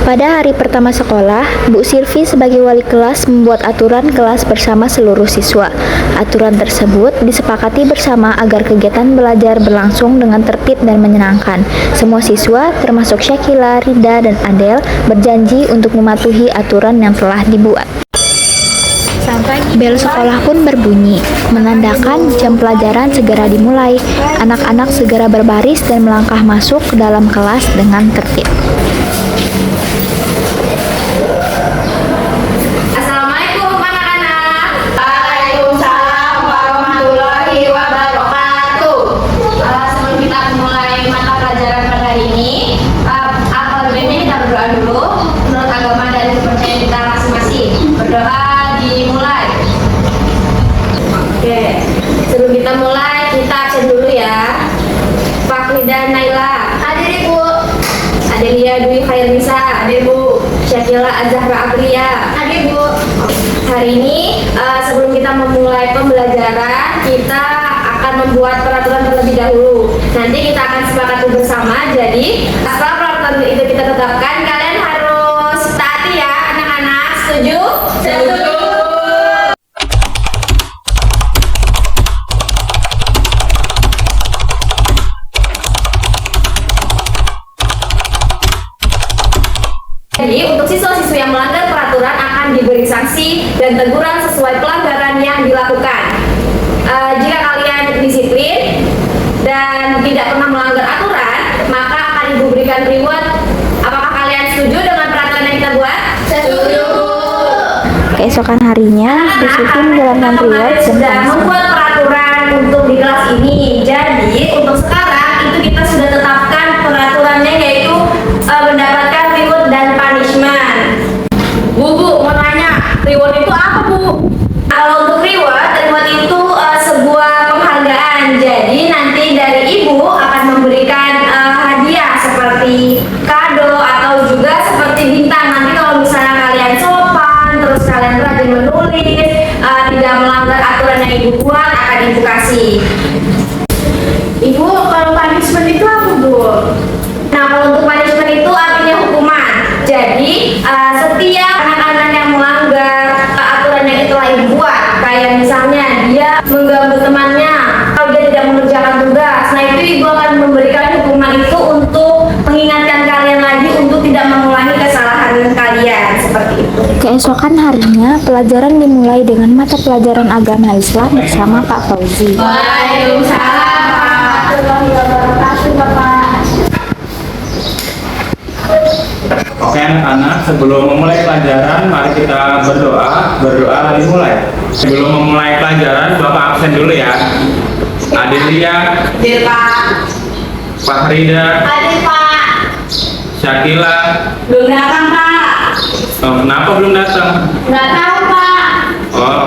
Pada hari pertama sekolah, Bu Silvi sebagai wali kelas membuat aturan kelas bersama seluruh siswa. Aturan tersebut disepakati bersama agar kegiatan belajar berlangsung dengan tertib dan menyenangkan. Semua siswa, termasuk Syakila, Rida, dan Adel, berjanji untuk mematuhi aturan yang telah dibuat. Bel sekolah pun berbunyi, menandakan jam pelajaran segera dimulai. Anak-anak segera berbaris dan melangkah masuk ke dalam kelas dengan tertib. Assalamualaikum anak-anak. Waalaikumsalam warahmatullahi wabarakatuh. Sebelum kita mulai mata pelajaran pada hari ini, apa lebihnya kita berdoa dulu menurut agama dan kepercayaan kita masing-masing. Berdoa dimulai. Oke, sebelum kita mulai kita absen dulu ya. Fakhridah Naila. Hadir Ibu. Adelia Dwi Khairnisa. Hadir Bu. Syakila Azahra Apriya. Hadir Bu. Hari ini sebelum kita memulai pembelajaran, kita akan membuat peraturan terlebih dahulu. Nanti kita akan sepakati bersama. Jadi setelah peraturan itu kita tetapkan, kalian harus taati ya anak-anak. Setuju? Setuju. Jadi, untuk siswa-siswa yang melanggar peraturan akan diberi sanksi dan teguran sesuai pelanggaran yang dilakukan. Jika kalian disiplin dan tidak pernah melanggar aturan, maka akan diberikan reward. Apakah kalian setuju dengan peraturan yang kita buat? Setuju. Keesokan harinya, Bu Silvi menjalankan reward dan sudah sanksi. membuat peraturan untuk di kelas ini. Jadi, untuk sekarang itu kita sudah tetapkan peraturannya, yaitu mendapatkan reward dan punishment. Bu, mau nanya, reward itu apa Bu? Kalau untuk reward itu sebuah penghargaan. Jadi nanti dari Ibu akan memberikan hadiah seperti kado atau juga seperti bintang. Nanti kalau misalnya kalian sopan, terus kalian rajin menulis, tidak melanggar aturan yang Ibu buat, akan Ibu kasih. Ibu, kalau punishment itu apa Bu? Nah, kalau untuk punishment itu artinya hukuman. Jadi, setiap anak-anak yang melanggar aturan yang telah Ibu buat, kayak misalnya dia mengganggu temannya, atau dia tidak mengerjakan tugas, nah itu Ibu akan memberikan hukuman itu untuk mengingatkan kalian lagi untuk tidak mengulangi kesalahan kalian, seperti itu. Keesokan harinya, pelajaran dimulai dengan mata pelajaran agama Islam bersama Pak Fauzi. Waalaikumsalam warahmatullahi wabarakatuh, Bapak. Oke anak-anak, sebelum memulai pelajaran, mari kita berdoa. Berdoa dimulai. Sebelum memulai pelajaran, Bapak absen dulu ya. Adelia, Hadir Pak. Fahrida, Hadir Pak. Syakila. Belum datang Pak. Kenapa belum datang? Nggak tahu Pak. Oh.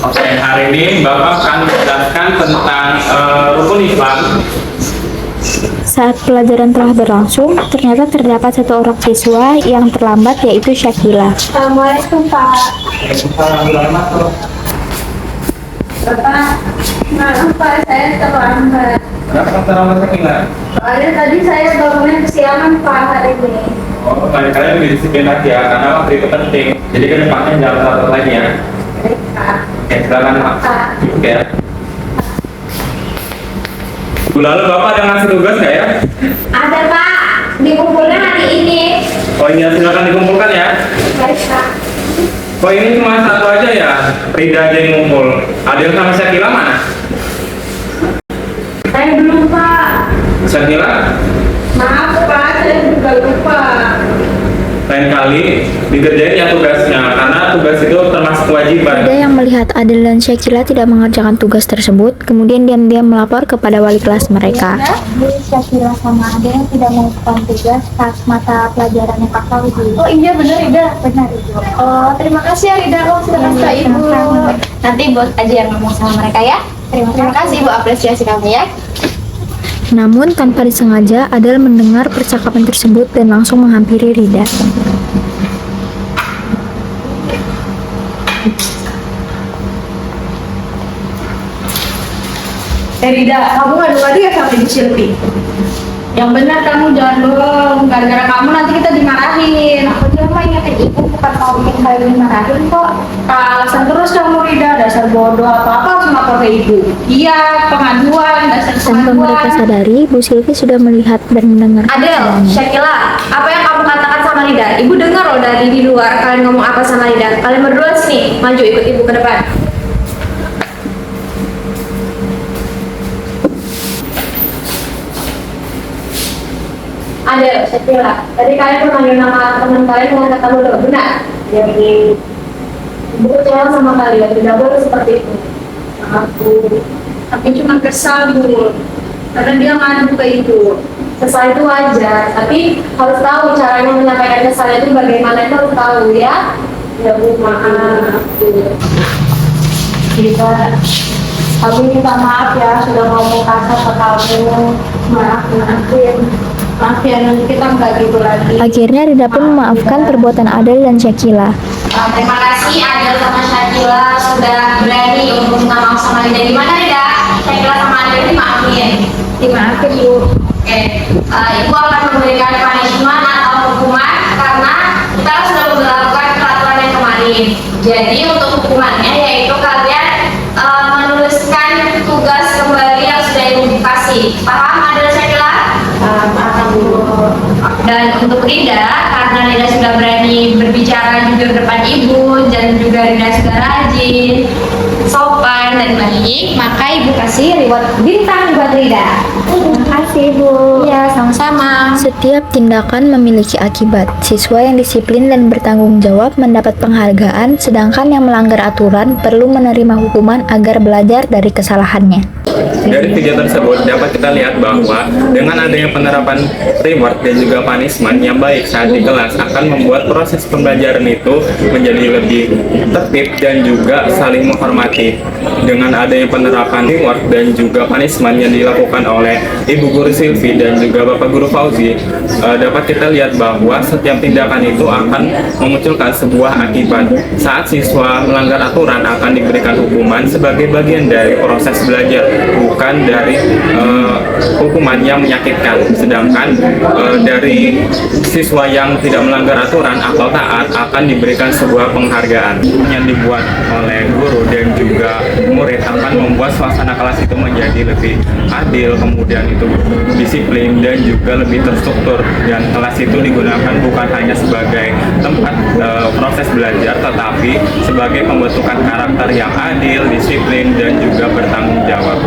Oke, hari ini Bapak akan menjelaskan tentang rukun Islam. Saat pelajaran telah berlangsung, ternyata terdapat satu orang siswa yang terlambat, yaitu Syakila. Assalamualaikum Pak. Bapak, maaf Pak, saya terlambat. Kenapa terlambat Syakila? Soalnya tadi saya bangunnya kesiangan Pak hari ini. Oh, kalian lebih disiplin lagi ya, karena waktu itu penting. Jadi ke depannya jangan telat lagi ya. Baik Pak. Oke, silakan Pak. Duduk ya. Lalu Bapak ada ngasih tugas nggak ya? Ada Pak, dikumpulnya hari ini. Oh iya, silakan dikumpulkan ya. Baik Pak. Oh ini cuma satu aja ya, Rida aja yang ngumpul. Adil sama Syakila mana? Saya belum Pak. Syakila, Maaf Pak, saya juga lupa. lain kali dikerjain ya tugasnya, karena tugas itu termasuk kewajiban. Ada yang melihat Adel dan Syakila tidak mengerjakan tugas tersebut, kemudian diam-diam melapor kepada wali kelas mereka. Syakila sama Adel tidak melakukan tugas pas mata pelajarannya Pak Fauzi. Oh iya benar Ida. Benar Ibu. Oh terima kasih ya Ida, oh sudah kasih Ibu. Nanti bos aja yang ngomong sama mereka ya. Terima kasih Ibu, apresiasi kamu ya. Namun tanpa disengaja, Adel mendengar percakapan tersebut dan langsung menghampiri Rida. Rida, kamu ngadu lagi ya sama Ibu Silvi? Yang benar kamu, jangan bohong. gara-gara kamu nanti kita dimarahin. Aku cuma ingetin ibu, bukan mau bikin kalian dimarahin kok. Alasan terus kamu Rida, dasar bodoh apa-apa harus lapor ke ibu. Iya, pengaduan, dasar Tanpa mereka pengaduan. sadari, Bu Silvi sudah melihat dan mendengar Adel, semuanya. Syakila, apa yang kamu katakan sama Lida? Ibu dengar loh dari di luar kalian ngomong apa sama Lida. Kalian berdua sini, maju ikut ibu ke depan. Adel, Syakila, tadi kalian memanggil nama teman kalian dengan kata bodoh, benar? Jadi, ibu kecewa sama kalian, tidak boleh seperti itu. Aku, tapi cuma kesal Bu, karena dia ngadu ke ibu. Kesal itu wajar, tapi harus tahu caranya menyampaikan kesal itu bagaimana, itu harus tahu ya. Ya Bu, maaf. Kita, aku minta maaf ya sudah ngomong kasar ke kamu. Maaf ya, nanti kita nggak gitu lagi. Akhirnya Rida pun memaafkan perbuatan Adel dan Syakila. Terima kasih Adel sama Syakila sudah berani untuk minta maaf sama Lida. Gimana Lida? Syakila sama Adel dimaafin? Dimaafin Bu. Oke, Ibu akan memberikan punishment atau hukuman karena kita sudah memperlakukan peraturan yang kemarin. Jadi untuk hukumannya yaitu kalian menuliskan tugas kembali yang sudah Ibu kasih. Paham Adel Syakila? Dan untuk Rida, karena Rida sudah berani berbicara jujur depan ibu dan juga Rida sudah rajin, sopan dan baik, maka ibu kasih reward bintang buat Rida. Terima kasih, Bu. Ya, sama-sama. Setiap tindakan memiliki akibat. Siswa yang disiplin dan bertanggung jawab mendapat penghargaan, sedangkan yang melanggar aturan perlu menerima hukuman agar belajar dari kesalahannya. Dari video tersebut dapat kita lihat bahwa dengan adanya penerapan reward dan juga punishment yang baik saat di kelas akan membuat proses pembelajaran itu menjadi lebih tertib dan juga saling menghormati. Dengan adanya penerapan reward dan juga punishment yang dilakukan oleh Ibu Guru Silvi dan juga Bapak Guru Fauzi, dapat kita lihat bahwa setiap tindakan itu akan memunculkan sebuah akibat. Saat siswa melanggar aturan akan diberikan hukuman sebagai bagian dari proses belajar, bukan dari hukuman yang menyakitkan. Sedangkan dari siswa yang tidak melanggar aturan atau taat akan diberikan sebuah penghargaan yang dibuat oleh guru dan juga murid akan membuat suasana kelas itu menjadi lebih adil, kemudian itu disiplin dan juga lebih terstruktur, dan kelas itu digunakan bukan hanya sebagai tempat proses belajar tetapi sebagai pembentukan karakter yang adil, disiplin dan juga bertanggung jawab.